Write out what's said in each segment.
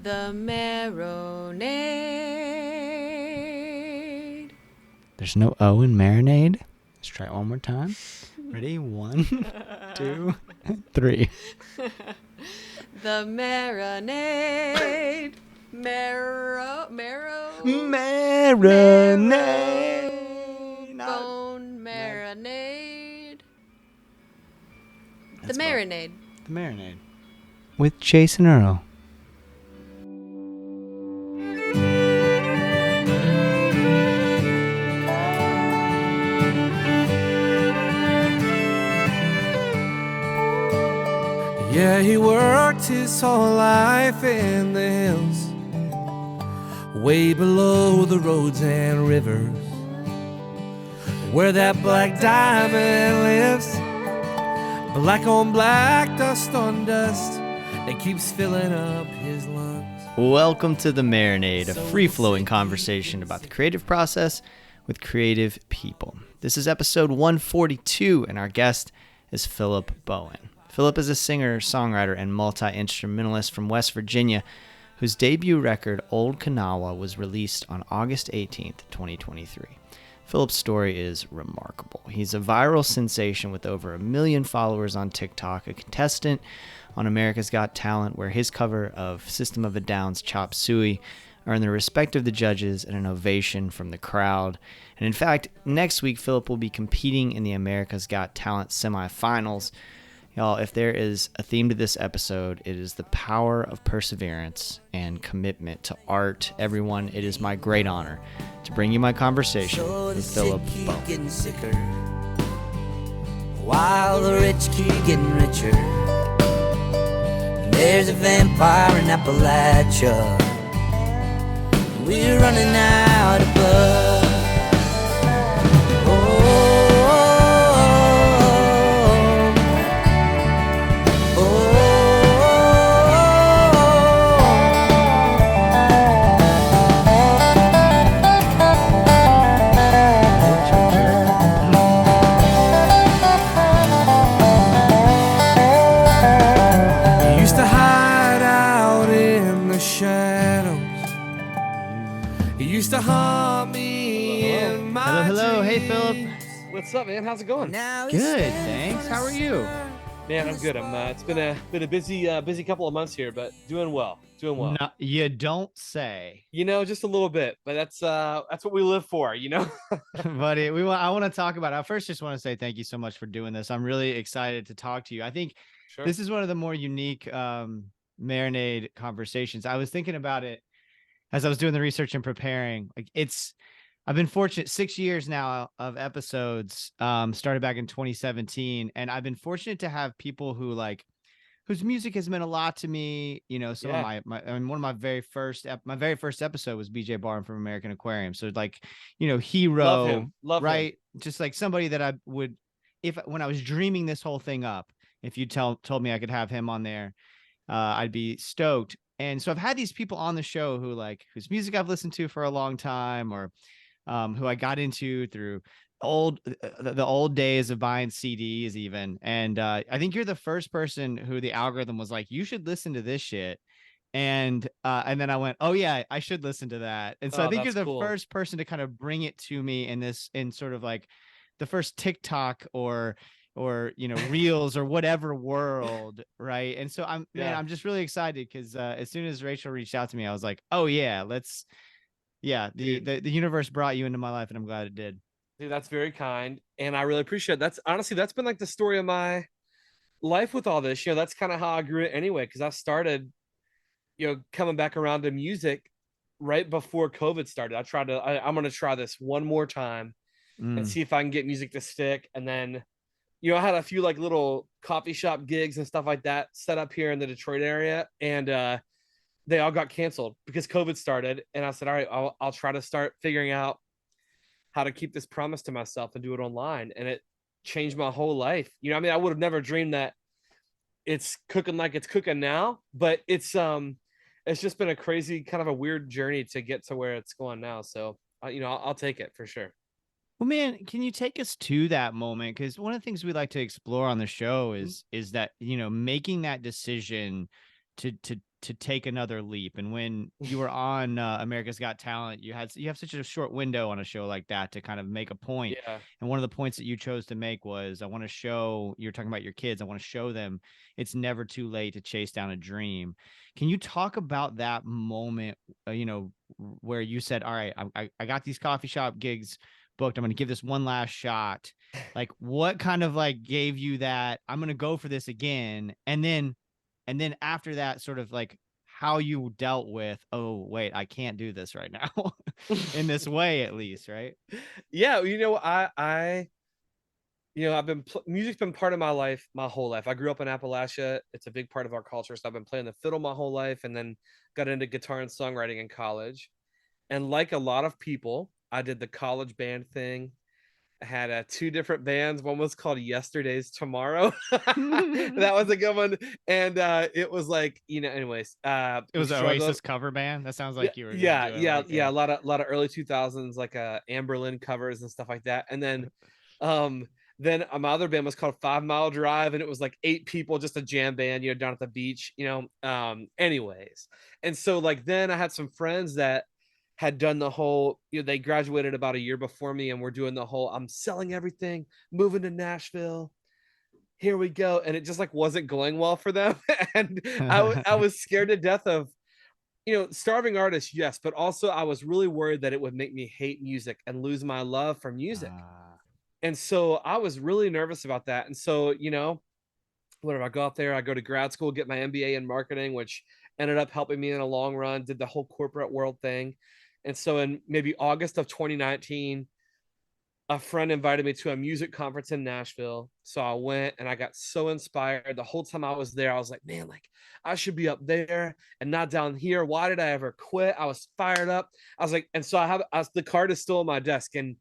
The Marinade. There's no O in Marinade. Let's try it one more time. Ready? 1, 2, 3. The Marinade. Marinade. Bone marinade. The That's Marinade. The Marinade. With Jason Earle. Yeah, he worked his whole life in the hills, way below the roads and rivers, where that black diamond lives. Black on black, dust on dust, it keeps filling up his lungs. Welcome to The Marinade, a free-flowing conversation about the creative process with creative people. This is episode 142, and our guest is Philip Bowen. Philip is a singer, songwriter, and multi-instrumentalist from West Virginia, whose debut record, Old Kanawha, was released on August 18th, 2023. Philip's story is remarkable. He's a viral sensation with over 1 million followers on TikTok, a contestant on America's Got Talent, where his cover of System of a Down's Chop Suey earned the respect of the judges and an ovation from the crowd. And in fact, next week, Philip will be competing in the America's Got Talent semifinals. Y'all, if there is a theme to this episode, it is the power of perseverance and commitment to art. Everyone, it is my great honor to bring you my conversation with Philip Bowen. Getting sicker, while the rich keep getting richer. There's a vampire in Appalachia. We're running out of blood. Hello. Hey, Philip. What's up, man? How's it going? Good, thanks. How are you? Man, I'm good. It's been a busy couple of months here, but doing well. No, you don't say. Just a little bit, but that's what we live for, Buddy, I want to talk about it. I first just want to say thank you so much for doing this. I'm really excited to talk to you. I think This is one of the more unique Marinade conversations. I was thinking about it as I was doing the research and preparing. I've been fortunate 6 years now of episodes, started back in 2017. And I've been fortunate to have people whose music has meant a lot to me. Some of one of my very first episode was BJ Barham from American Aquarium. So hero, Love right? him. Just like somebody that I would, when I was dreaming this whole thing up, if you told me I could have him on there, I'd be stoked. And so I've had these people on the show whose music I've listened to for a long time, or who I got into through the old days of buying CDs even. And I think you're the first person who the algorithm was like, you should listen to this shit. And then I went, oh yeah, I should listen to that. And so I think you're the first person to kind of bring it to me in sort of like the first TikTok or reels or whatever world, right? And so I'm just really excited because as soon as Rachel reached out to me, I was like, oh yeah, the universe brought you into my life, and I'm glad it did. Dude, that's very kind, and I really appreciate it. That's been like the story of my life with all this. That's kind of how I grew it anyway, because I started coming back around to music right before COVID started. I'm gonna try this one more time and see if I can get music to stick. And then I had a few like little coffee shop gigs and stuff like that set up here in the Detroit area, and they all got canceled because COVID started. And I said, all right, I'll try to start figuring out how to keep this promise to myself and do it online. And it changed my whole life. I would have never dreamed that it's cooking like it's cooking now, but it's just been a crazy kind of a weird journey to get to where it's going now. So, I'll take it for sure. Well, man, can you take us to that moment? Because one of the things we like to explore on the show is that, making that decision to to take another leap. And when you were on America's Got Talent, you have such a short window on a show like that to kind of make a point. Yeah. And one of the points that you chose to make was, I want to show, you're talking about your kids, I want to show them it's never too late to chase down a dream. Can you talk about that moment, where you said, all right, I got these coffee shop gigs booked, I'm going to give this one last shot. Like, what kind of like gave you that, I'm going to go for this again? And then after that, sort of like how you dealt with, oh, wait, I can't do this right now in this way, at least. Right. Yeah. I've been, music's been part of my life, my whole life. I grew up in Appalachia. It's a big part of our culture. So I've been playing the fiddle my whole life, and then got into guitar and songwriting in college. And like a lot of people, I did the college band thing. I had two different bands. One was called Yesterday's Tomorrow. That was a good one. And it was like, anyways, It was an Oasis cover band. That sounds like you were yeah, doing yeah, like, yeah. A lot of early 2000s, like Amberlin covers and stuff like that. And then my other band was called 5 Mile Drive, and it was like 8 people, just a jam band, down at the beach, anyways. And so like then I had some friends that had done the whole, they graduated about a year before me, and we're doing the whole, I'm selling everything, moving to Nashville, here we go. And it just like wasn't going well for them. And I was scared to death of, starving artists, yes, but also I was really worried that it would make me hate music and lose my love for music. And so I was really nervous about that. And so, whenever I go out there, I go to grad school, get my MBA in marketing, which ended up helping me in a long run, did the whole corporate world thing. And so in maybe August of 2019, a friend invited me to a music conference in Nashville. So I went, and I got so inspired. The whole time I was there, I was like, man, like I should be up there and not down here. Why did I ever quit? I was fired up. I was like, and so the card is still on my desk. And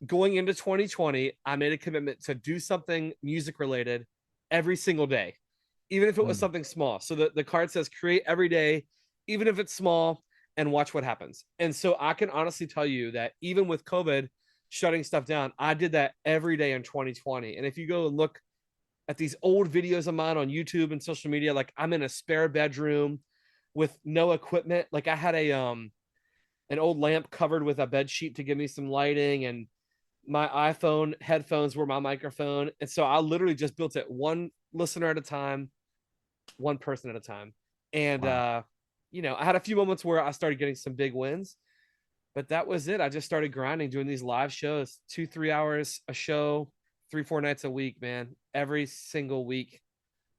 going into 2020, I made a commitment to do something music related every single day, even if it was something small. So the card says create every day, even if it's small, and watch what happens. And so I can honestly tell you that even with COVID shutting stuff down, I did that every day in 2020. And if you go and look at these old videos of mine on YouTube and social media, like I'm in a spare bedroom with no equipment. Like I had an old lamp covered with a bed sheet to give me some lighting, and my iPhone headphones were my microphone. And so I literally just built it one listener at a time, one person at a time. And, wow. I had a few moments where I started getting some big wins, but that was it. I just started grinding, doing these live shows, 2-3 hours a show, 3-4 nights a week, man, every single week,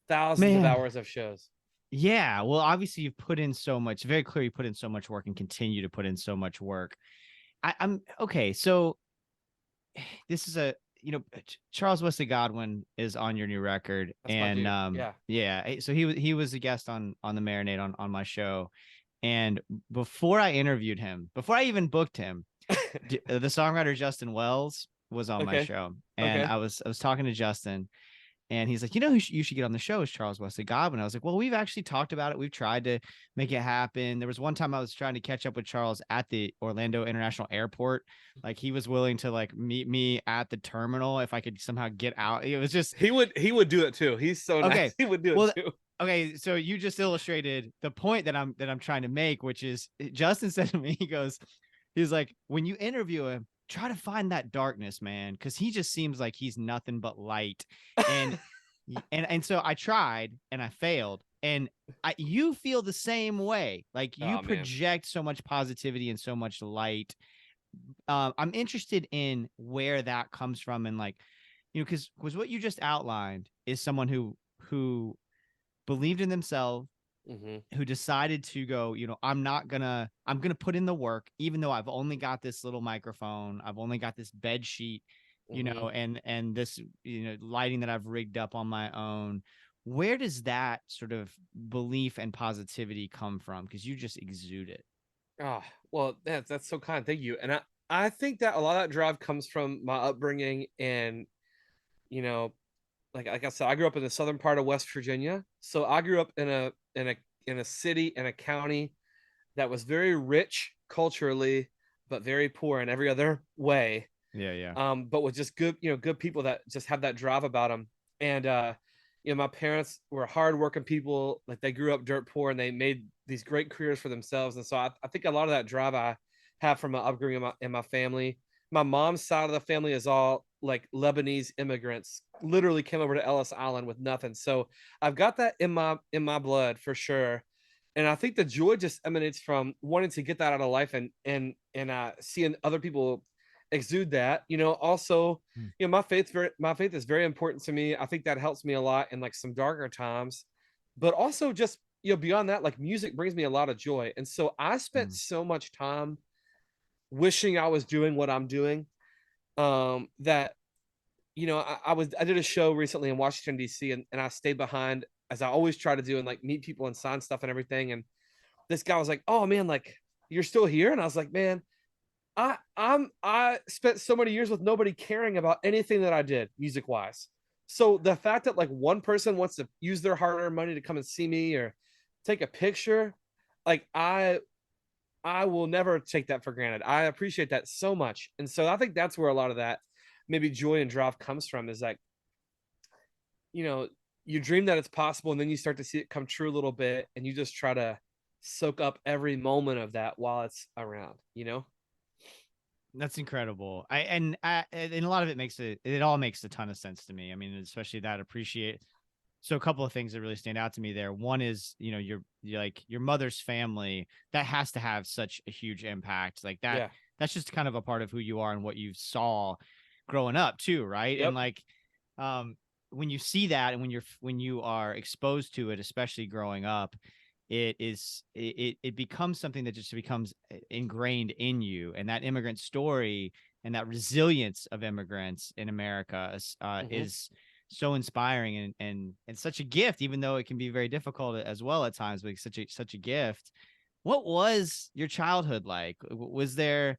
thousands of hours of shows. Yeah. Well, obviously you've put in so much, very clear. You put in so much work and continue to put in so much work. I'm okay. So this is Charles Wesley Godwin is on your new record. That's and yeah. So he was a guest on the Marinade on my show. And before I interviewed him, before I even booked him, the songwriter Justin Wells was on my show. And I was talking to Justin, and he's like, who you should get on the show is Charles Wesley Godwin. I was like, well, we've actually talked about it. We've tried to make it happen. There was one time I was trying to catch up with Charles at the Orlando International Airport. Like he was willing to like meet me at the terminal if I could somehow get out. It was just, he would do it too. He's so nice. He would do it too. Okay, so you just illustrated the point that I'm trying to make, which is Justin said to me, he's like, when you interview him, try to find that darkness, man, because he just seems like he's nothing but light. And so I tried and I failed. And you feel the same way. Like you project so much positivity and so much light. I'm interested in where that comes from, and like, because what you just outlined is someone who believed in themselves, who decided to go, I'm gonna put in the work, even though I've only got this little microphone, I've only got this bed sheet, and this, lighting that I've rigged up on my own. Where does that sort of belief and positivity come from? Because you just exude it. Oh, well, that's so kind. Thank you. And I think that a lot of that drive comes from my upbringing, and, like I said, I grew up in the southern part of West Virginia. So I grew up in a city, in a county that was very rich culturally, but very poor in every other way. Yeah. But with just good, good people that just have that drive about them. And My parents were hardworking people. Like they grew up dirt poor and they made these great careers for themselves. And so I think a lot of that drive I have from my upbringing in my family. My mom's side of the family is all like Lebanese immigrants, literally came over to Ellis Island with nothing. So I've got that in my blood for sure. And I think the joy just emanates from wanting to get that out of life and seeing other people exude that. Also, Mm. my faith is very important to me. I think that helps me a lot in like some darker times, but also just beyond that, like music brings me a lot of joy. And so I spent Mm. so much time wishing I was doing what I'm doing. That I did a show recently in Washington D.C. and I stayed behind as I always try to do and like meet people and sign stuff and everything. And this guy was like, "Oh man, like you're still here?" And I was like, "Man, I spent so many years with nobody caring about anything that I did music wise. So the fact that like one person wants to use their hard-earned money to come and see me or take a picture, like I will never take that for granted. I appreciate that so much. And so I think that's where a lot of that maybe joy and drive comes from is like, you know, you dream that it's possible and then you start to see it come true a little bit and you just try to soak up every moment of that while it's around. That's incredible. And a lot of it all makes a ton of sense to me. I mean, especially that appreciate. So a couple of things that really stand out to me there. One is, you're like your mother's family, that has to have such a huge impact. Like that, Yeah. that's just kind of a part of who you are and what you saw growing up too, right? And Yep. like, um, when you see that and when you are exposed to it, especially growing up, it becomes something that just becomes ingrained in you. And that immigrant story and that resilience of immigrants in America Mm-hmm. is so inspiring and such a gift, even though it can be very difficult as well at times, but such a gift. What was your childhood like? Was there,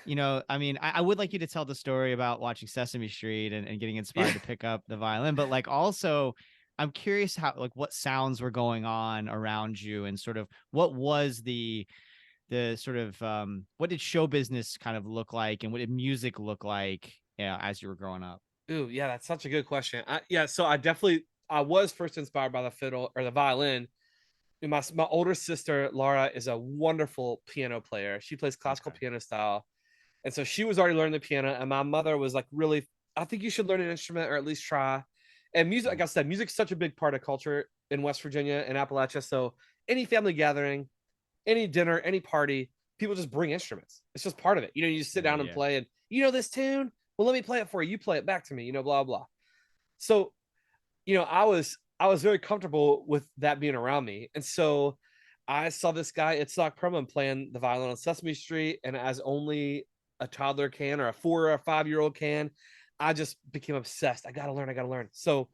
I mean, I would like you to tell the story about watching Sesame Street and getting inspired Yeah. to pick up the violin, but like also I'm curious how, like, what sounds were going on around you and sort of what was the sort of what did show business kind of look like and what did music look like, as you were growing up? Ooh, yeah, that's such a good question. Yeah, so I was first inspired by the fiddle or the violin. My older sister Laura is a wonderful piano player. She plays classical Okay. piano style, and so she was already learning the piano. And my mother was like, really, I think you should learn an instrument or at least try. And music, like Mm. I said, music's such a big part of culture in West Virginia and Appalachia. So any family gathering, any dinner, any party, people just bring instruments. It's just part of it. You just sit down and Yeah. play, and this tune. Well, let me play it for you. You play it back to me. Blah blah. So I was very comfortable with that being around me, and so I saw this guy Itzhak Perlman playing the violin on Sesame Street, and as only a toddler can or a 4 or a 5-year-old can, I just became obsessed. I gotta learn. I gotta learn. So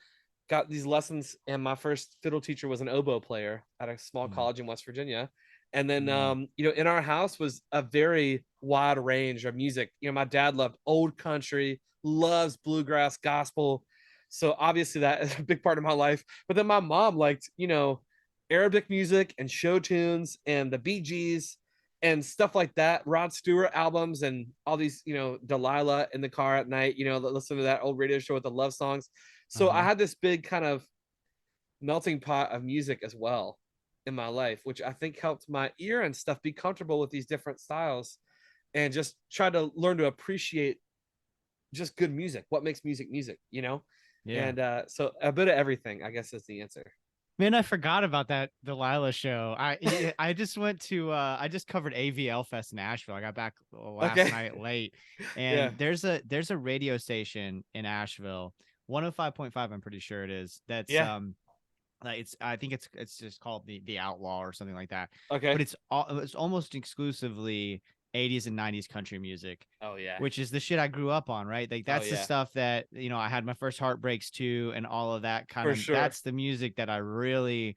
got these lessons, and my first fiddle teacher was an oboe player at a small Mm. college in West Virginia. And then, Mm. in our house was a very wide range of music. My dad loved old country, loves bluegrass, gospel. So obviously that is a big part of my life. But then my mom liked, Arabic music and show tunes and the Bee Gees and stuff like that, Rod Stewart albums and all these, Delilah in the car at night, listen to that old radio show with the love songs. So I Uh-huh. had this big kind of melting pot of music as well in my life, which I think helped my ear and stuff be comfortable with these different styles and just try to learn to appreciate just good music, what makes music. Yeah. And so a bit of everything, I guess, is the answer. Man, I forgot about that Delilah show. I just went to I just covered AVL Fest in Asheville. I got back last Okay. night late, Yeah. and there's a radio station in Asheville, 105.5, I'm pretty sure it is. That's Yeah. like I think it's just called the Outlaw or something like that. But Okay. it's almost exclusively 80s and 90s country music, Oh yeah. which is the shit I grew up on, right? Like Oh that's the yeah. stuff that, I had my first heartbreaks to and all of that kind For of, sure. that's the music that I really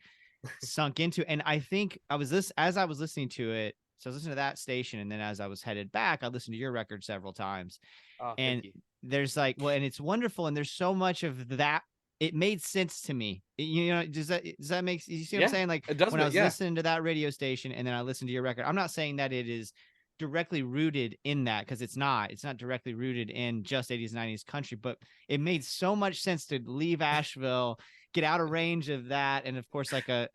sunk into. And I think as I was listening to it, so I was listening to that station, and then as I was headed back, I listened to your record several times. Oh, thank And you. there's like, well, and it's wonderful, and there's so much of that. It made sense to me. Does that make, you see what I'm Yeah, saying? Like it does when I make, was yeah, listening to that radio station and then I listened to your record, I'm not saying that it is directly rooted in that, because it's not directly rooted in just 80s 90s country, but it made so much sense to leave Asheville get out of range of that. And of course, like a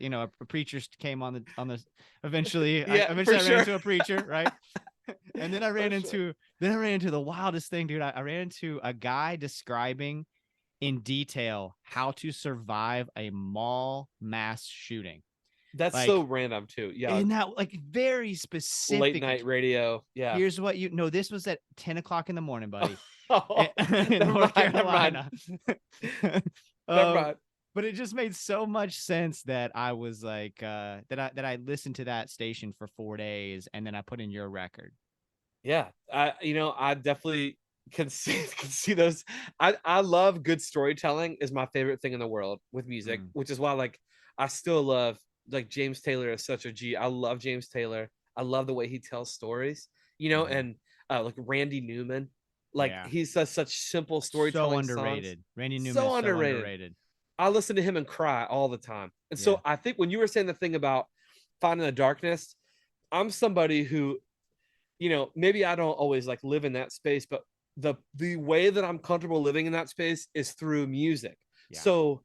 preacher came on the eventually. Yeah, I for ran sure. into a preacher, right? And then I ran For sure. into the wildest thing, dude. I ran into a guy describing in detail how to survive a mall mass shooting. That's Like, so random too. Yeah. and that like very Late specific. night radio. Yeah. Here's what this was at 10 o'clock in the morning, buddy. Oh, In North never mind. Carolina. Never mind. But it just made so much sense that I was like that I listened to that station for 4 days and then I put in your record. Yeah. I definitely can see those. I love good storytelling is my favorite thing in the world with music, which is why like I still love like James Taylor is such a G. I love James Taylor. I love the way he tells stories, and like Randy Newman, like he's such simple storytelling. So underrated. Songs. Randy Newman So is underrated. So underrated. I listen to him and cry all the time. And so I think when you were saying the thing about finding the darkness, I'm somebody who, maybe I don't always like live in that space, but the way that I'm comfortable living in that space is through music. Yeah. So,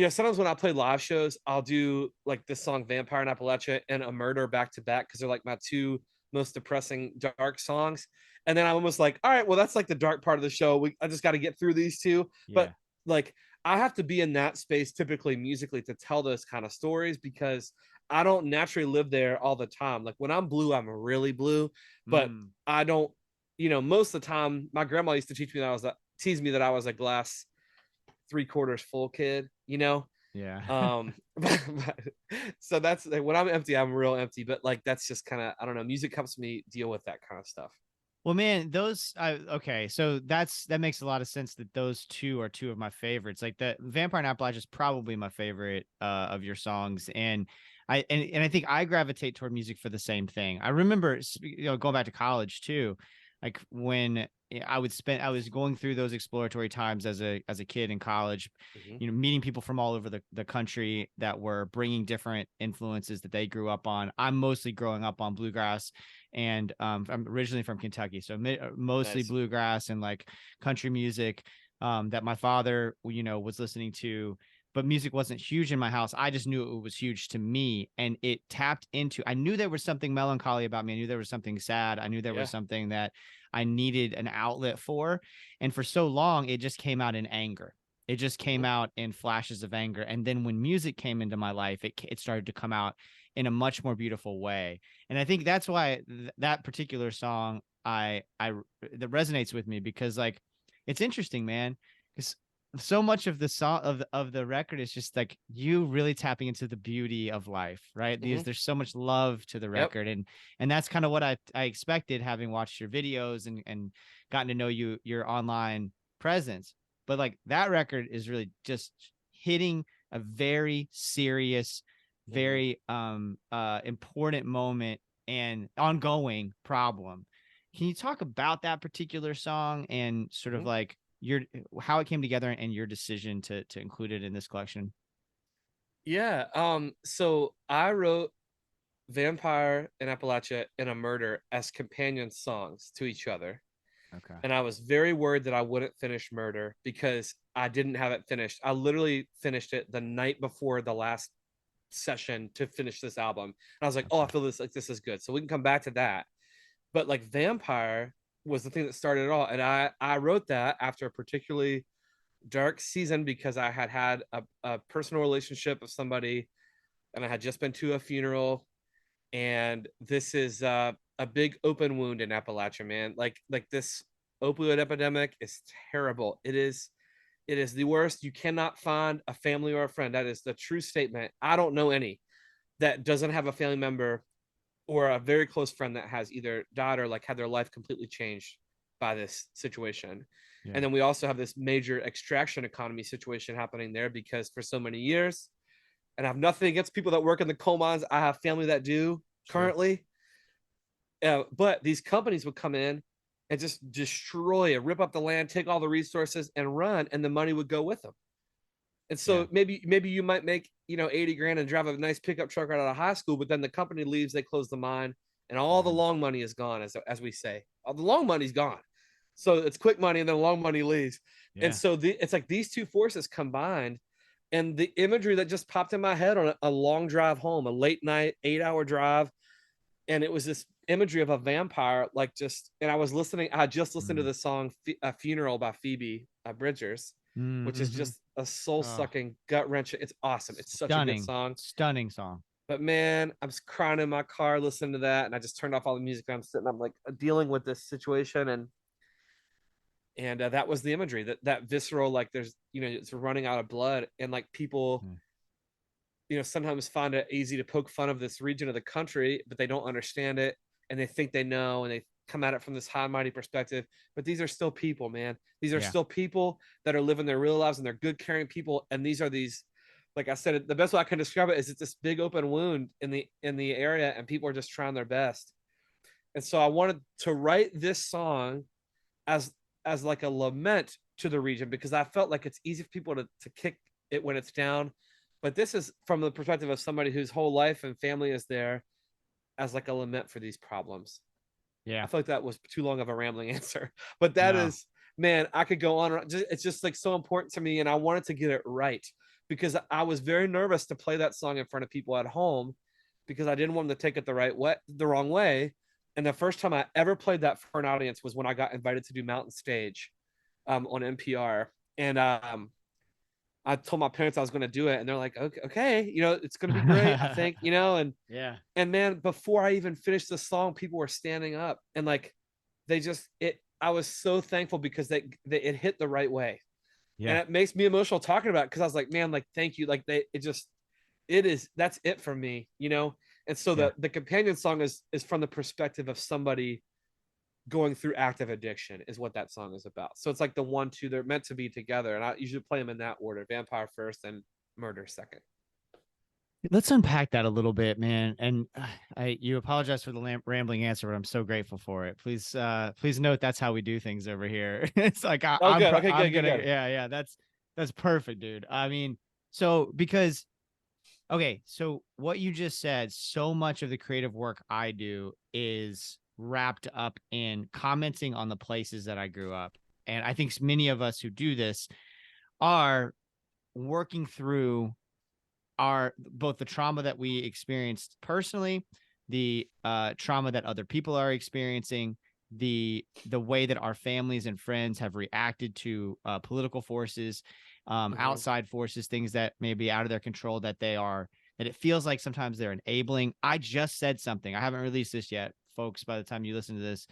sometimes when I play live shows, I'll do like this song Vampire in Appalachia and A Murder back to back because they're like my two most depressing dark songs. And then I'm almost like, all right, well, that's like the dark part of the show. I just got to get through these two. Yeah. But like I have to be in that space typically musically to tell those kind of stories because I don't naturally live there all the time. Like when I'm blue, I'm really blue, but I don't, most of the time my grandma used to tease me that I was a glass 3/4 full kid, Yeah. So that's like, when I'm empty, I'm real empty, but like, that's just kind of, I don't know. Music helps me deal with that kind of stuff. Well, man, okay. So that makes a lot of sense that those two are two of my favorites. Like the Vampire in Appalachia is probably my favorite of your songs. And I think I gravitate toward music for the same thing. I remember, going back to college too, like when I was going through those exploratory times as a kid in college, meeting people from all over the country that were bringing different influences that they grew up on. I'm mostly growing up on bluegrass, and I'm originally from Kentucky, so mostly nice. Bluegrass and like country music that my father, was listening to. But music wasn't huge in my house. I just knew it was huge to me, and it tapped into. I knew there was something melancholy about me. I knew there was something sad. I knew there was something that I needed an outlet for. And for so long, it just came out in anger. It just came out in flashes of anger. And then when music came into my life, it started to come out in a much more beautiful way. And I think that's why that particular song that resonates with me, because like it's interesting, man, because so much of the song of the record is just like you really tapping into the beauty of life, right? There's so much love to the record, and that's kind of what I expected, having watched your videos and gotten to know your online presence. But like that record is really just hitting a very serious, very important moment and ongoing problem. Can you talk about that particular song and sort of like how it came together and your decision to include it in this collection? So I wrote Vampire in Appalachia and A Murder as companion songs to each other. Okay. And I was very worried that I wouldn't finish Murder because I didn't have it finished. I literally finished it the night before the last session to finish this album. And I was like, I feel this is good. So we can come back to that. But like Vampire was the thing that started it all. And I wrote that after a particularly dark season because I had a personal relationship with somebody and I had just been to a funeral. And this is a big open wound in Appalachia, man. Like this opioid epidemic is terrible. It is the worst. You cannot find a family or a friend. That is the true statement. I don't know any that doesn't have a family member or a very close friend that has either died or like had their life completely changed by this situation. Yeah. And then we also have this major extraction economy situation happening there because for so many years, and I have nothing against people that work in the coal mines. I have family that do currently. But these companies would come in and just destroy it, rip up the land, take all the resources and run, and the money would go with them. And so maybe you might make, 80 grand and drive a nice pickup truck right out of high school, but then the company leaves, they close the mine, and all the long money is gone, as we say. All the long money's gone. So it's quick money and then long money leaves. Yeah. And so it's like these two forces combined And the imagery that just popped in my head on a long drive home, a late night 8-hour drive, and it was this imagery of a vampire, like just. And I just listened to the song "A Funeral" by Phoebe Bridgers, which is Mm-hmm. just a soul sucking, gut wrenching. It's awesome. It's such a good song. Stunning song. But man, I was crying in my car listening to that, and I just turned off all the music. And I'm sitting, I'm like dealing with this situation, and that was the imagery, that visceral, like there's, it's running out of blood, and like people, sometimes find it easy to poke fun of this region of the country, but they don't understand it, and they think they know, and they come at it from this high and mighty perspective. But these are still people, man. These are still people that are living their real lives, and they're good, caring people. And these, like I said, the best way I can describe it is it's this big open wound in the area, and people are just trying their best. And so I wanted to write this song as like a lament to the region, because I felt like it's easy for people to kick it when it's down. But this is from the perspective of somebody whose whole life and family is there, as like a lament for these problems. Yeah. I feel like that was too long of a rambling answer, but that is, man, I could go on. It's just like so important to me. And I wanted to get it right, because I was very nervous to play that song in front of people at home, because I didn't want them to take it the wrong way. And the first time I ever played that for an audience was when I got invited to do Mountain Stage on NPR. And I told my parents I was going to do it, and they're like, okay, it's going to be great, I think, and and man, before I even finished the song, people were standing up, and like, I was so thankful, because it hit the right way. And it makes me emotional talking about it, because I was like, man, like, thank you. Like that's it for me, And so the companion song is from the perspective of somebody going through active addiction, is what that song is about. So it's like the 1-2, they're meant to be together, and I usually play them in that order: vampire first and murder second. Let's unpack that a little bit, man. And you apologize for the rambling answer, but I'm so grateful for it. Please note that's how we do things over here. It's like I'm good. Okay, I'm good, gonna good. yeah, that's perfect, dude. I mean, so because okay, so what you just said, so much of the creative work I do is wrapped up in commenting on the places that I grew up. And I think many of us who do this are working through both the trauma that we experienced personally, the trauma that other people are experiencing, the way that our families and friends have reacted to political forces, outside forces, things that may be out of their control, that it feels like sometimes they're enabling. I just said something. I haven't released this yet, folks. By the time you listen to this,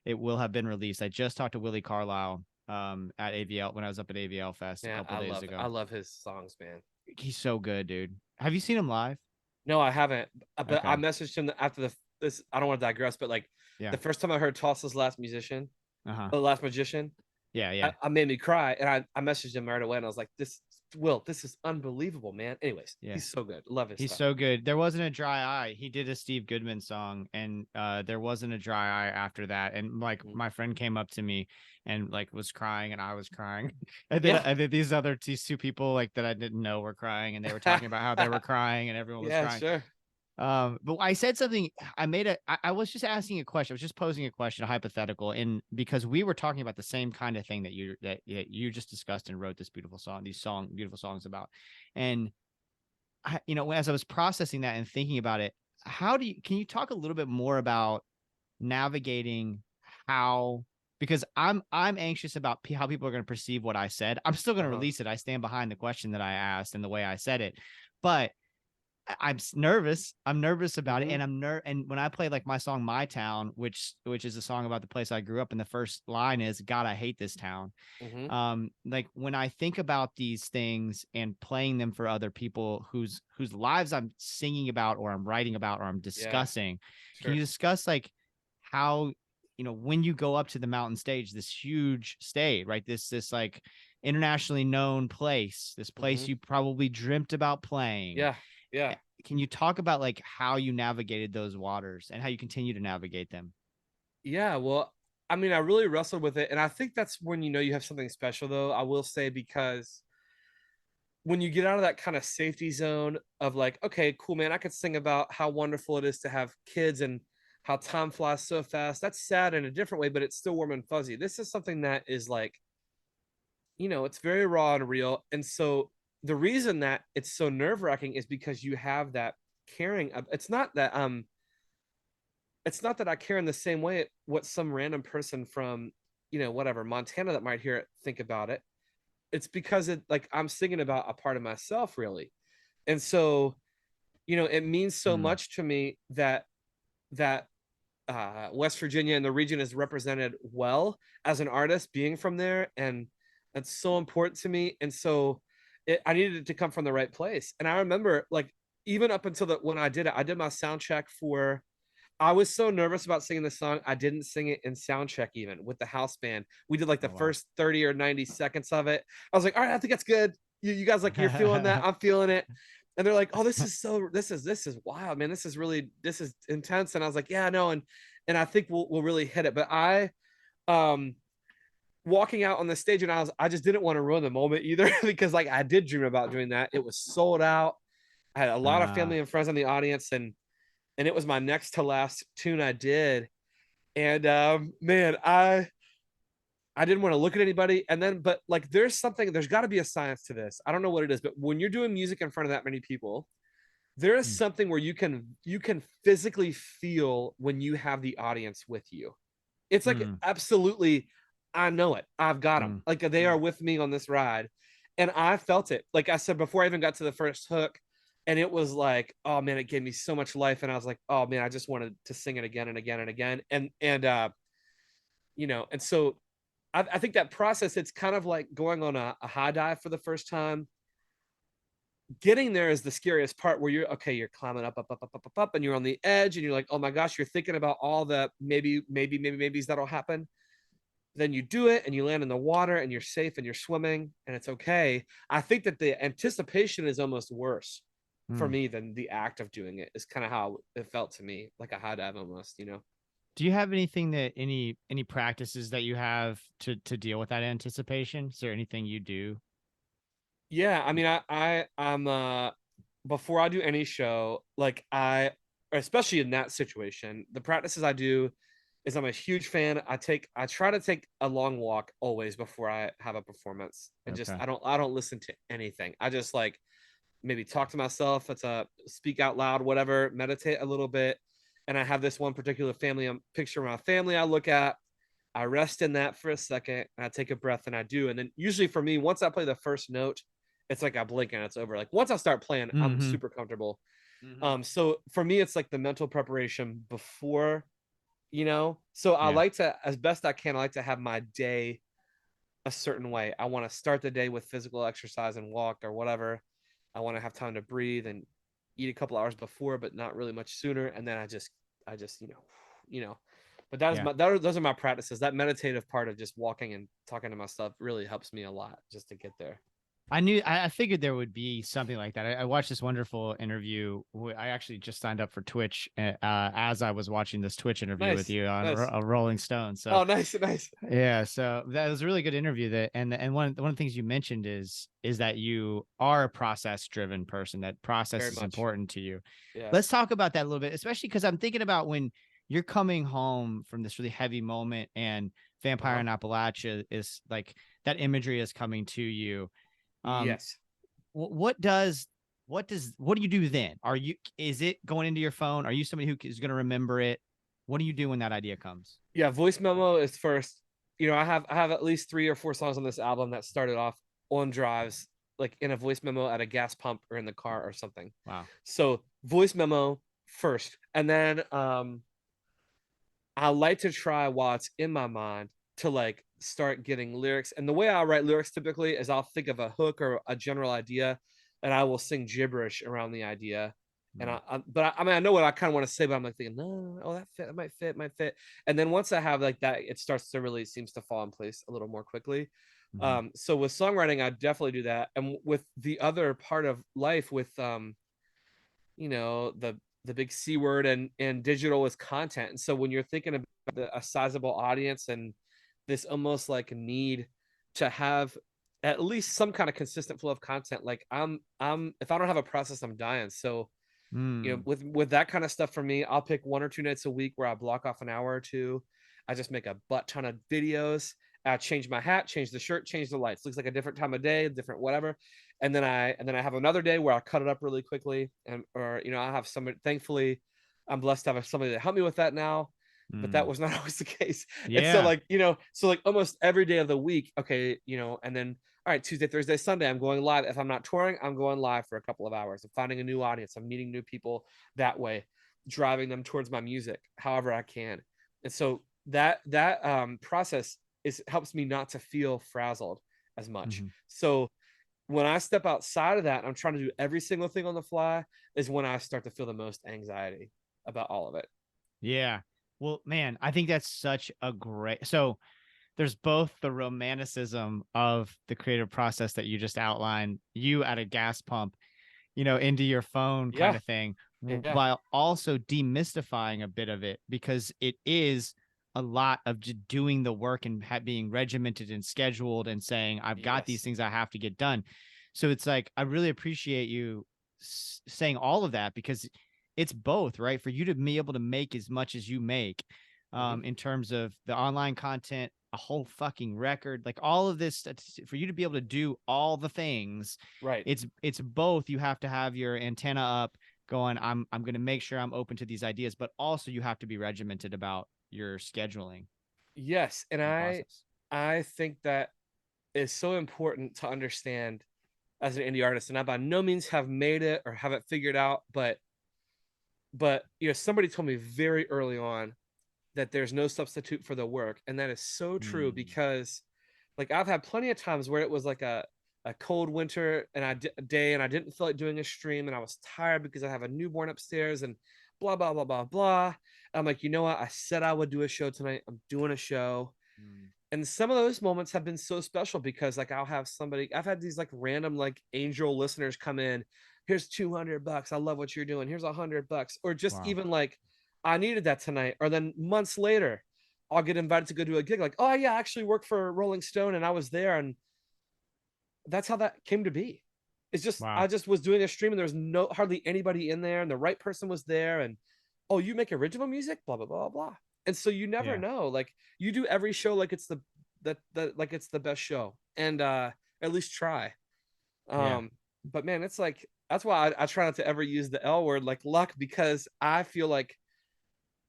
it will have been released. I just talked to Willie Carlisle at AVL when I was up at AVL Fest a couple days ago. I love his songs, man. He's so good, dude. Have you seen him live? No, I haven't. But Okay. I messaged him after this. I don't want to digress, but like the first time I heard Tulsa's Last Musician, The Last Magician, I made me cry, and I messaged him right away, and I was like, this is unbelievable, man. Anyways, he's so good. Love his stuff. So good. There wasn't a dry eye. He did a Steve Goodman song, and there wasn't a dry eye after that. And like my friend came up to me and like was crying, and I was crying. And then these two people like that I didn't know were crying, and they were talking about how they were crying, and everyone was crying. Sure. But I said something. I was just asking a question. I was just posing a question, a hypothetical, and because we were talking about the same kind of thing that you just discussed and wrote this beautiful songs about. And as I was processing that and thinking about it, can you talk a little bit more about navigating because I'm anxious about how people are going to perceive what I said. I'm still going to release it. I stand behind the question that I asked and the way I said it, but I'm nervous. I'm nervous about it. And and when I play like my song, My Town, which is a song about the place I grew up, and the first line is, God, I hate this town. Like when I think about these things and playing them for other people whose lives I'm singing about, or I'm writing about, or I'm discussing, can you discuss like how, when you go up to the Mountain Stage, this huge stage, right? This like internationally known place, this place you probably dreamt about playing. Yeah. Can you talk about like how you navigated those waters and how you continue to navigate them? Yeah, well, I mean, I really wrestled with it. And I think that's when you have something special, though, I will say, because when you get out of that kind of safety zone of like, okay, cool, man, I could sing about how wonderful it is to have kids and how time flies so fast. That's sad in a different way, but it's still warm and fuzzy. This is something that is like, it's very raw and real. And so the reason that it's so nerve-wracking is because you have that caring. It's not that I care in the same way what some random person from, whatever, Montana that might hear it think about it. It's because I'm singing about a part of myself, really. And so, it means so much to me that West Virginia and the region is represented well as an artist, being from there, and that's so important to me. And so I needed it to come from the right place. And I remember, even up until when I did it, I did my sound check for. I was so nervous about singing the song, I didn't sing it in sound check even with the house band. We did the first 30 or 90 seconds of it. I was like, all right, I think that's good. You guys, you're feeling that. I'm feeling it. And they're like, oh, this is wild, man. This is intense. And I was like, yeah, no. And I think we'll really hit it. But walking out on the stage, and I just didn't want to ruin the moment either, because I did dream about doing that. It was sold out. I had a lot of family and friends in the audience, and it was my next to last tune I did. And man, I didn't want to look at anybody. And then, but there's got to be a science to this. I don't know what it is, but when you're doing music in front of that many people, there is something where you can physically feel when you have the audience with you. It's absolutely, I know it. I've got them. They are with me on this ride. And I felt it. Like I said, before I even got to the first hook, and it was oh man, it gave me so much life. And I was like, oh man, I just wanted to sing it again and again and again. And so I think that process, it's kind of like going on a high dive for the first time. Getting there is the scariest part, where you're climbing up, and you're on the edge, and you're like, oh my gosh, you're thinking about all the maybes that'll happen. Then you do it, and you land in the water, and you're safe, and you're swimming, and it's okay. I think that the anticipation is almost worse for me than the act of doing it, is kind of how it felt to me, like a high dive almost, Do you have anything any practices that you have to deal with that anticipation? Is there anything you do? Yeah, I mean, I'm before I do any show, especially in that situation, the practices I do is, I'm a huge fan. I try to take a long walk always before I have a performance, and just I don't listen to anything. I just maybe talk to myself. It's speak out loud, whatever, meditate a little bit. And I have this one particular picture of my family I look at. I rest in that for a second, and I take a breath, and I do. And then usually for me, once I play the first note, it's I blink and it's over. Once I start playing, I'm super comfortable. So for me, it's the mental preparation before, so I like to, as best I can, I like to have my day a certain way. I want to start the day with physical exercise and walk or whatever. I want to have time to breathe and eat a couple hours before, but not really much sooner. And then I just, but those are my practices. That meditative part of just walking and talking to myself really helps me a lot just to get there. I figured there would be something like that. I watched this wonderful interview. I actually just signed up for Twitch as I was watching this Twitch interview with you on a Rolling Stone. So nice. Yeah, so that was a really good interview. And one of the things you mentioned is that you are a process driven person. That process is important to you. Yes. Let's talk about that a little bit, especially because I'm thinking about when you're coming home from this really heavy moment, and Vampire in Appalachia is that imagery is coming to you. Yes. What do you do then? Is it going into your phone? Are you somebody who is going to remember it? What do you do when that idea comes? Yeah, voice memo is first. I have at least 3 or 4 songs on this album that started off on drives, in a voice memo at a gas pump or in the car or something. Wow. So voice memo first, and then I like to try, while it's in my mind, to start getting lyrics. And the way I write lyrics typically is I'll think of a hook or a general idea, and I will sing gibberish around the idea. And I know what I kind of want to say, but I'm thinking, no, that might fit. And then once I have that, it starts to really seems to fall in place a little more quickly. So with songwriting, I definitely do that. And with the other part of life, with the big C word and digital is content. And so when you're thinking about a sizable audience and this almost need to have at least some kind of consistent flow of content, I'm if I don't have a process, I'm dying. So with that kind of stuff, for me, I'll pick 1 or 2 nights a week where I block off an hour or two. I just make a butt ton of videos. I change my hat, change the shirt, change the lights. Looks like a different time of day, different whatever. and then I have another day where I'll cut it up really quickly, and or I have somebody. Thankfully, I'm blessed to have somebody to help me with that now, but that Mm. was not always the case. And so Yeah. like so like almost every day of the week, okay, and then all right, Tuesday, Thursday, Sunday, I'm going live. If I'm not touring, I'm going live for a couple of hours. I'm finding a new audience. I'm meeting new people that way, driving them towards my music however I can. And so that process helps me not to feel frazzled as much. Mhm. So when I step outside of that, I'm trying to do every single thing on the fly, is when I start to feel the most anxiety about all of it. Yeah. Well, man, I think that's such a great. So there's both the romanticism of the creative process that you just outlined, you at a gas pump, into your phone kind Yeah. of thing, Yeah. while also demystifying a bit of it because it is a lot of just doing the work and being regimented and scheduled and saying, I've got these Yes. things I have to get done. So it's like, I really appreciate you saying all of that because it's both, right? For you to be able to make as much as you make, Mhm. in terms of the online content, a whole fucking record, like all of this, for you to be able to do all the things, Right. it's both. You have to have your antenna up going, I'm going to make sure I'm open to these ideas, but also you have to be regimented about your scheduling Yes. And and I process. I think that is so important to understand as an indie artist. And I by no means have made it or have it figured out, but somebody told me very early on that there's no substitute for the work. And that is so true, Mm. because like I've had plenty of times where it was like a cold winter and day and I didn't feel like doing a stream and I was tired because I have a newborn upstairs and blah blah blah blah blah. I'm like, you know what? I said I would do a show tonight. I'm doing a show. Mm. And some of those moments have been so special because like I've had these like random like angel listeners come in. Here's $200. I love what you're doing. Here's $100. Or just Wow. even like, I needed that tonight. Or then months later, I'll get invited to go do a gig. Like, oh yeah, I actually worked for Rolling Stone and I was there. And that's how that came to be. It's just, Wow. I just was doing a stream and there's hardly anybody in there and the right person was there. And oh, you make original music, blah, blah, blah, blah. And so you never Yeah. know. Like you do every show like it's like it's the best show. And at least try. Yeah. But man, it's like that's why I try not to ever use the L word like luck, because I feel like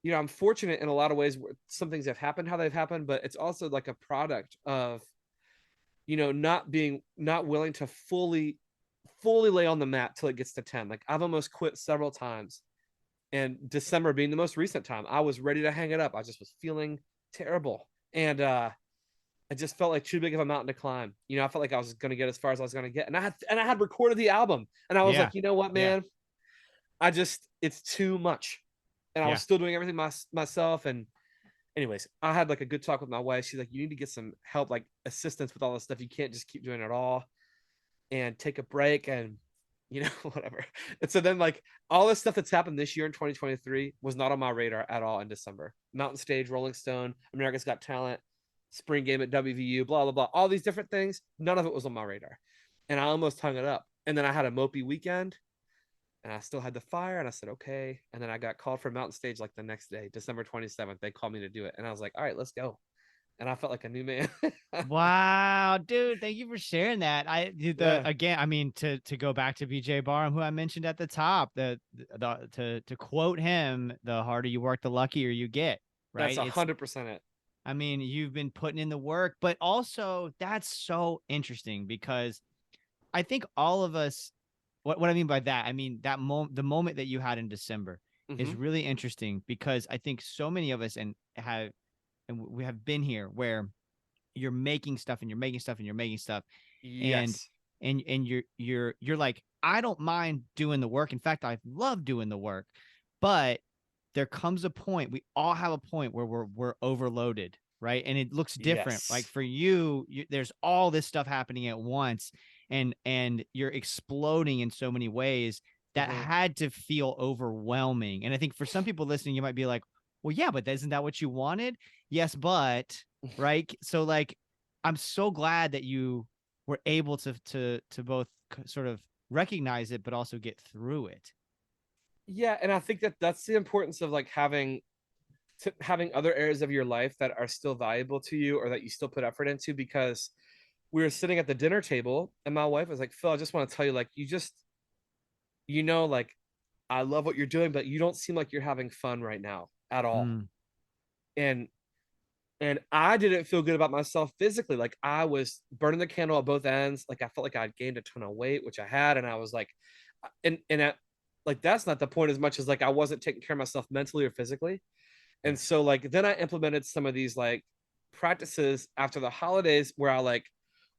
I'm fortunate in a lot of ways where some things have happened how they've happened, but it's also like a product of not willing to fully lay on the mat till it gets to 10. Like I've almost quit several times, and December being the most recent time, I was ready to hang it up. I just was feeling terrible, and it just felt like too big of a mountain to climb. I felt like I was going to get as far as I was going to get, and I had recorded the album, and I was Yeah. like, you know what, Yeah. man, it's too much, and I was Yeah. still doing everything myself. And anyways, I had like a good talk with my wife. She's like, you need to get some help, like assistance with all this stuff. You can't just keep doing it all, and take a break, and whatever. And so then like all this stuff that's happened this year in 2023 was not on my radar at all in December. Mountain Stage, Rolling Stone, America's Got Talent, spring game at WVU, blah blah blah, all these different things, none of it was on my radar, and I almost hung it up. And then I had a mopey weekend, and I still had the fire, and I said okay. And then I got called for Mountain Stage like the next day, December 27th. They called me to do it, and I was like, all right, let's go. And I felt like a new man. Wow, dude, thank you for sharing that. Yeah, Again, I mean, to go back to BJ Barham, who I mentioned at the top, to quote him, the harder you work, the luckier you get, that's right? It's 100% it. I mean, you've been putting in the work, but also that's so interesting because I think all of us, what I mean by that, I mean the moment that you had in December is Mm-hmm. really interesting because I think so many of us and we have been here where you're making stuff and you're making stuff and you're making stuff and Yes. you're like, I don't mind doing the work. In fact, I love doing the work, but there comes a point, we all have a point where we're overloaded, right? And it looks different. Like Yes. for there's all this stuff happening at once, and you're exploding in so many ways that Mm-hmm. had to feel overwhelming. And I think for some people listening, you might be like, well, yeah, but isn't that what you wanted? Yes, but right. So like, I'm so glad that you were able to both sort of recognize it, but also get through it. Yeah, and I think that that's the importance of like having other areas of your life that are still valuable to you or that you still put effort into, because we were sitting at the dinner table, and my wife was like, Phil, I just want to tell you, like, like, I love what you're doing, but you don't seem like you're having fun right now at all. Mm. And I didn't feel good about myself physically. Like, I was burning the candle at both ends. Like, I felt like I'd gained a ton of weight, which I had. And I was like, like, that's not the point as much as like I wasn't taking care of myself mentally or physically. And so like then I implemented some of these like practices after the holidays where I like,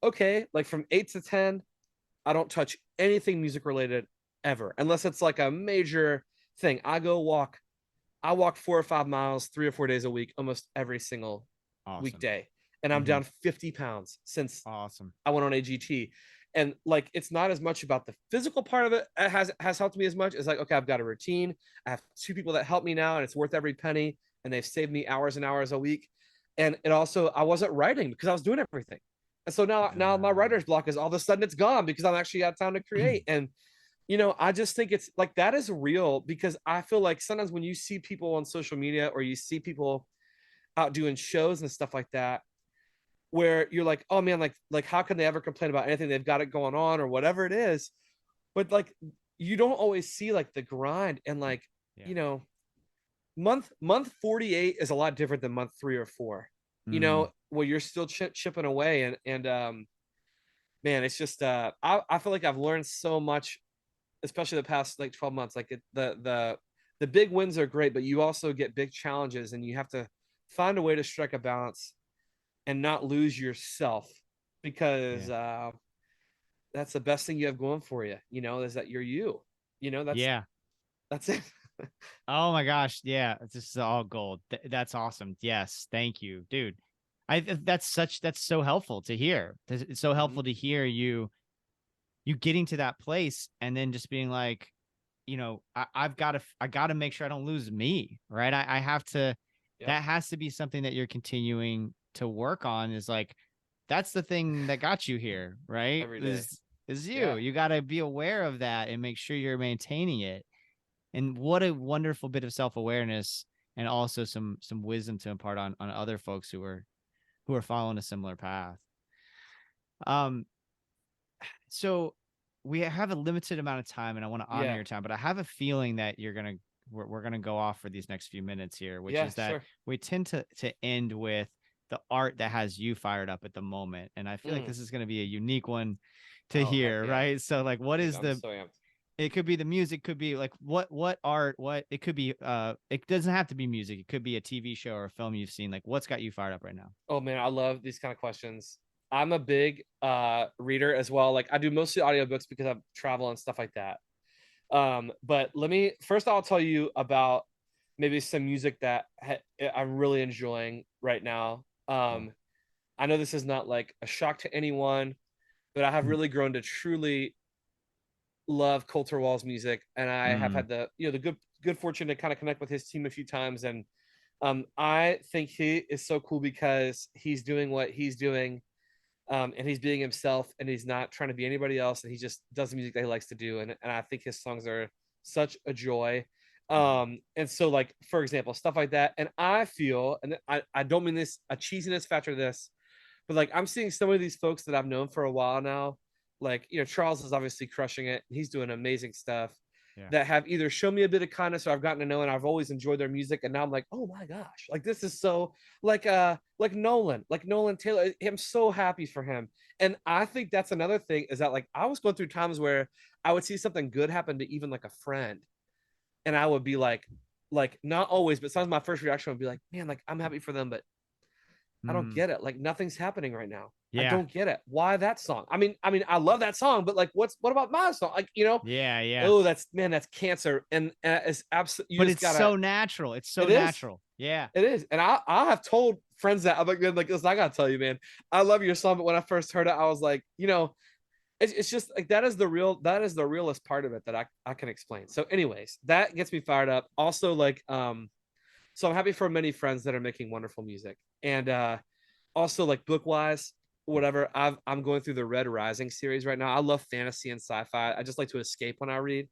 okay, like from 8 to 10, I don't touch anything music related ever, unless it's like a major thing. I walk 4 or 5 miles, 3 or 4 days a week, almost every single Awesome. weekday. And I'm down 50 pounds since Awesome. I went on AGT. And like, it's not as much about the physical part of it. It has helped me as much as like, okay, I've got a routine. I have 2 people that help me now, and it's worth every penny. And they've saved me hours and hours a week. And it also, I wasn't writing because I was doing everything. And so now my writer's block is all of a sudden it's gone because I'm actually out of time to create. And I just think it's like that is real, because I feel like sometimes when you see people on social media or you see people out doing shows and stuff like that, where you're like, oh man, like how can they ever complain about anything? They've got it going on or whatever it is. But like, you don't always see like the grind, and like, Yeah. month 48 is a lot different than month 3 or 4, where you're still chipping away. And man, it's just I feel like I've learned so much, especially the past like 12 months. Like the big wins are great, but you also get big challenges, and you have to find a way to strike a balance and not lose yourself, because that's the best thing you have going for you, is that you're you. That's it. Oh my gosh. Yeah. It's just all gold. That's awesome. Yes. Thank you, dude. That's so helpful to hear. It's so helpful to hear you getting to that place and then just being like, I gotta make sure I don't lose me. Right. I have to, that has to be something that you're continuing to work on, is like, that's the thing that got you here. Right. Every day. Is you, you got to be aware of that and make sure you're maintaining it. And what a wonderful bit of self-awareness, and also some wisdom to impart on other folks who are following a similar path. So we have a limited amount of time, and I want to honor your time, but I have a feeling that we're gonna go off for these next few minutes here, which is that we tend to end with the art that has you fired up at the moment. And I feel like this is going to be a unique one to hear, right? So like, what is it could be the music, could be like what art, it could be, it doesn't have to be music. It could be a TV show or a film you've seen. Like, what's got you fired up right now? Oh man, I love these kind of questions. I'm a big reader as well. Like, I do mostly audiobooks because I travel and stuff like that. But I'll tell you about maybe some music that I'm really enjoying right now. I know this is not like a shock to anyone, but I have really grown to truly love Coulter Wall's music, and I have had the good fortune to kind of connect with his team a few times. And I think he is so cool because he's doing what he's doing, and he's being himself, and he's not trying to be anybody else, and he just does the music that he likes to do. And I think his songs are such a joy. And so, like, for example, stuff like that. And I feel, and I don't mean this a cheesiness factor to this, but like, I'm seeing some of these folks that I've known for a while now, like, Charles is obviously crushing it. He's doing amazing stuff, that have either shown me a bit of kindness or I've gotten to know, and I've always enjoyed their music. And now I'm like, oh my gosh, like, this is so like Nolan Taylor. I'm so happy for him. And I think that's another thing, is that like, I was going through times where I would see something good happen to even like a friend, and I would be like not always, but sometimes my first reaction would be like, man, like, I'm happy for them, but I don't get it. Like, nothing's happening right now. I don't get it. Why that song? I mean, I love that song, but like, what about my song? Like, oh, that's cancer. And it's absolutely, but it's so natural. It's so natural. Yeah, it is. And I have told friends that I'm like, listen, I gotta tell you, man, I love your song. But when I first heard it, I was like, it's just like, that is the realest part of it that I can explain. So anyways, that gets me fired up. Also, like, so I'm happy for many friends that are making wonderful music. And also, like, book wise, whatever, I'm going through the Red Rising series right now. I love fantasy and sci-fi. I just like to escape when I read.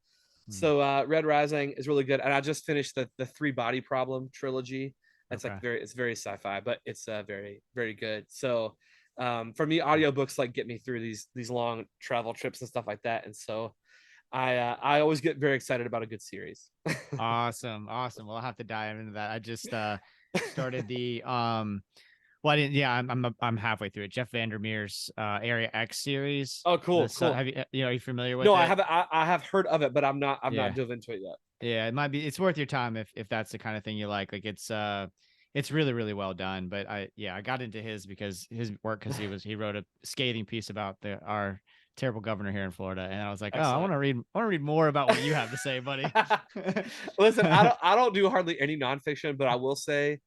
So Red Rising is really good. And I just finished the Three Body Problem trilogy. It's like it's very sci-fi, but it's very, very good. So For me, audiobooks like get me through these long travel trips and stuff like that. And so I always get very excited about a good series. Awesome. Well, I'll have to dive into that. I just started the well, I didn't, yeah, I'm halfway through it. Jeff Vandermeer's Area X series. Oh, cool. Have are you familiar with No, it? I haven't. I have heard of it, but I've not Yeah. dove into it yet. Yeah, it's worth your time if that's the kind of thing you like. Like it's really, really well done. But I got into his he wrote a scathing piece about our terrible governor here in Florida, and I was like, Excellent. I want to read more about what you have to say, buddy. Listen, I don't do hardly any nonfiction, but I will say,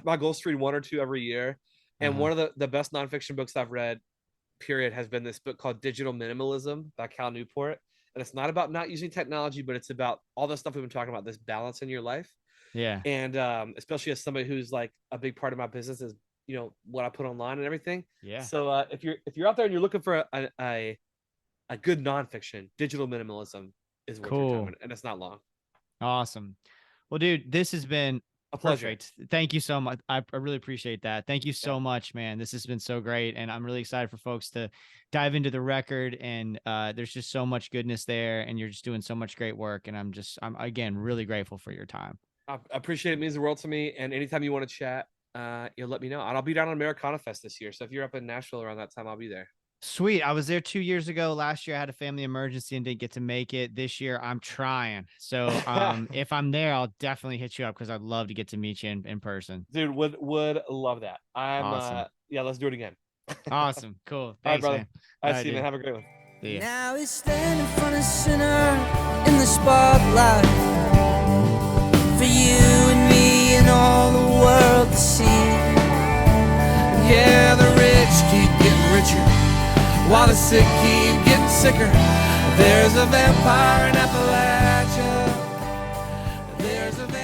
my goal is to read 1 or 2 every year. And one of the best nonfiction books I've read, period, has been this book called Digital Minimalism by Cal Newport. And it's not about not using technology, but it's about all the stuff we've been talking about, this balance in your life. Yeah. And especially as somebody who's like a big part of my business is, what I put online and everything. Yeah. So if you're out there and you're looking for a good nonfiction, Digital Minimalism is worth your time, and it's not long. Awesome. Well, dude, this has been a pleasure. Perfect. Thank you so much. I really appreciate that. Thank you so much, man. This has been so great. And I'm really excited for folks to dive into the record. And there's just so much goodness there. And you're just doing so much great work. And I'm again, really grateful for your time. I appreciate it. It means the world to me. And anytime you want to chat, you'll let me know. And I'll be down on Americana Fest this year. So if you're up in Nashville around that time, I'll be there. Sweet. I was there 2 years ago. Last year I had a family emergency and didn't get to make it. This year I'm trying. So if I'm there, I'll definitely hit you up because I'd love to get to meet you in person. Dude, would love that. Awesome. Let's do it again. Awesome. Cool. Thanks, all right, brother. Man. All right, see you, man. Have a great one. See ya. Now he's standing front of center in the spotlight for you and me and all the world to see. Yeah, the rich keep getting richer while the sick keep getting sicker. There's a vampire in Appalachia.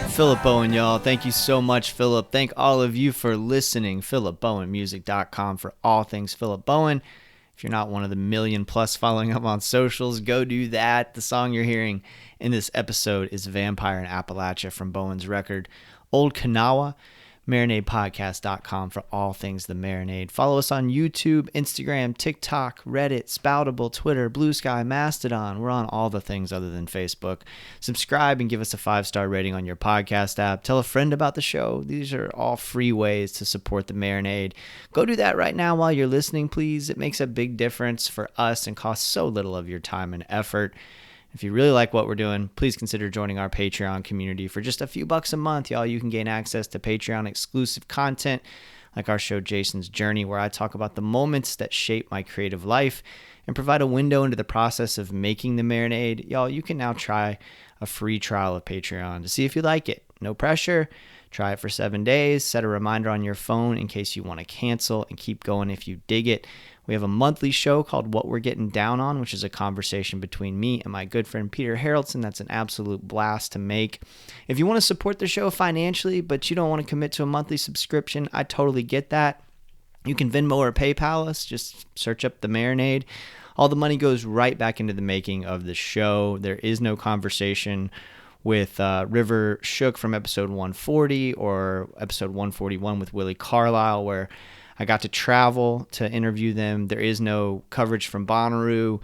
Philip Bowen, y'all. Thank you so much, Philip. Thank all of you for listening. PhilipBowenMusic.com for all things Philip Bowen. If you're not one of the 1 million plus following him on socials, go do that. The song you're hearing in this episode is Vampire in Appalachia from Bowen's record, Old Kanawha. MarinadePodcast.com for all things The Marinade. Follow us on YouTube, Instagram, TikTok, Reddit, Spoutable, Twitter, Blue Sky, Mastodon. We're on all the things other than Facebook. Subscribe and give us a 5-star rating on your podcast app. Tell a friend about the show. These are all free ways to support The Marinade. Go do that right now while you're listening, please. It makes a big difference for us and costs so little of your time and effort. If you really like what we're doing, please consider joining our Patreon community. For just a few bucks a month, y'all, you can gain access to Patreon exclusive content like our show Jason's Journey, where I talk about the moments that shape my creative life and provide a window into the process of making the Marinade. Y'all, you can now try a free trial of Patreon to see if you like it. No pressure. Try it for 7 days. Set a reminder on your phone in case you want to cancel and keep going if you dig it. We have a monthly show called What We're Getting Down On, which is a conversation between me and my good friend Peter Haraldson. That's an absolute blast to make. If you want to support the show financially, but you don't want to commit to a monthly subscription, I totally get that. You can Venmo or PayPal us. Just search up The Marinade. All the money goes right back into the making of the show. There is no conversation with River Shook from episode 140 or episode 141 with Willie Carlisle, where I got to travel to interview them. There is no coverage from Bonnaroo.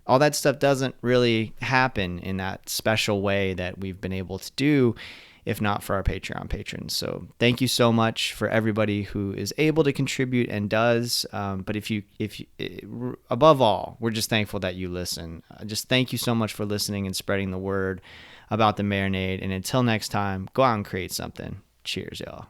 All that stuff doesn't really happen in that special way that we've been able to do if not for our Patreon patrons. So thank you so much for everybody who is able to contribute and does. But if you, above all, we're just thankful that you listen. Just thank you so much for listening and spreading the word about the Marinade. And until next time, go out and create something. Cheers, y'all.